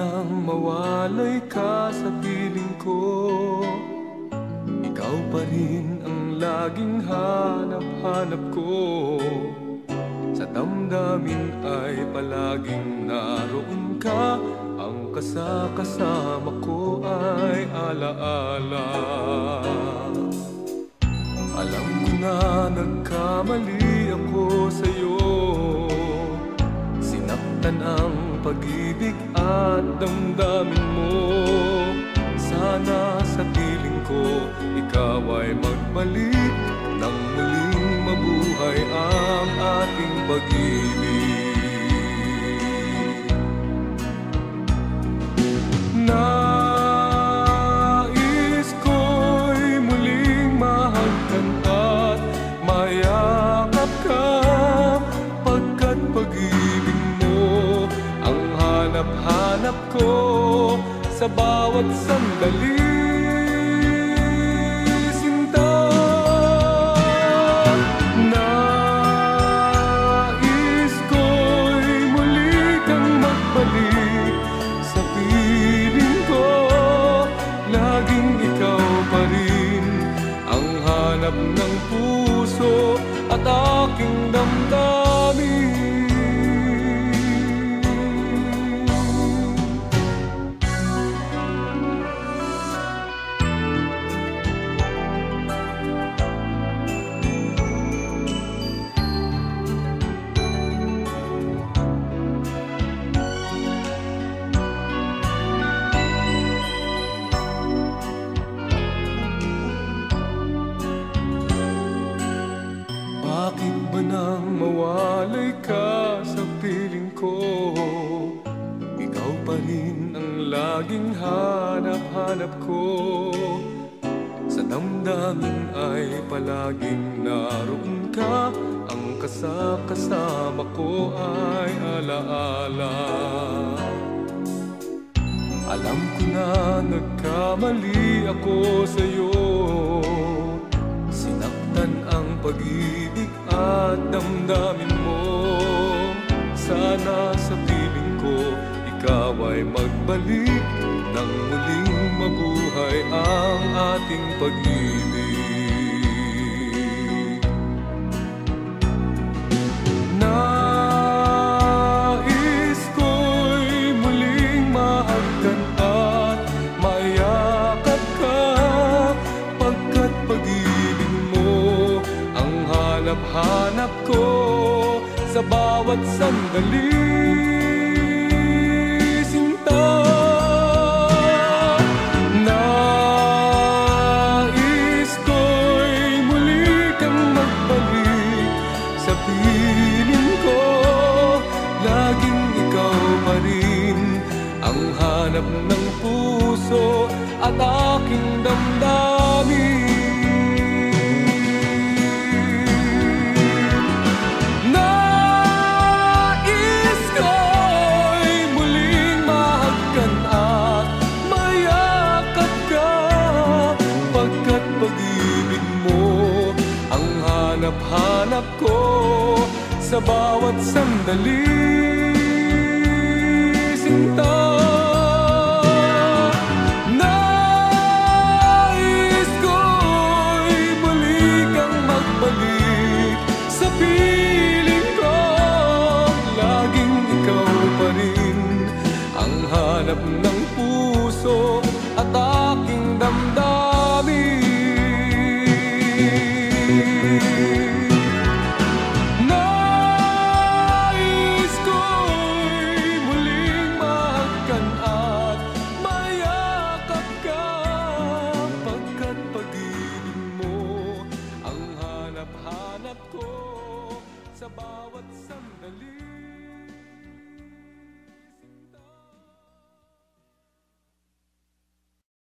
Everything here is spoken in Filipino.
nang mawalay ka sa piling ko. Ikaw pa rin ang laging hanap-hanap ko. Sa damdamin ay palaging naroon ka. Ang kasama ko ay alaala. Alam ko na nagkamali ako sa'yo. Sinaktan ang pag-ibig at damdamin mo. Sana sa piling ko ikaw ay magbalik nang muling mabuhay ang ating pag-ibig. Nais ko'y muling mahagkan at mayakap ka, pagkat pag-ibig mo ang hanap-hanap ko sa bawat sandali. Sinta, nais ko'y muli kang magbalik sa piling ko. Laging ikaw pa rin ang hanap ng puso at aking damdamin. Bakit ba nang mawalay ka sa piling ko? Ikaw pa rin ang laging hanap-hanap ko. Sa damdamin ay palaging naroon ka. Ang kasama ko ay alaala. Alam ko na nagkamali ako sa'yo. Sinaktan ang pag-ibig at damdamin mo. Sana sa piling ko ikaw ay magbalik nang muling mabuhay ang ating pag-ibig. Nais ko'y muling mahagkan at mayakap ka, pagkat pag-ibig mo ang hanap-hanap ko sa bawat sandali. Sinta, nais ko'y muli kang magbalik sa piling ko. Laging ikaw pa rin ang hanap ng puso at aking damdamin. Hanap ko sa bawat sandali. Sinta,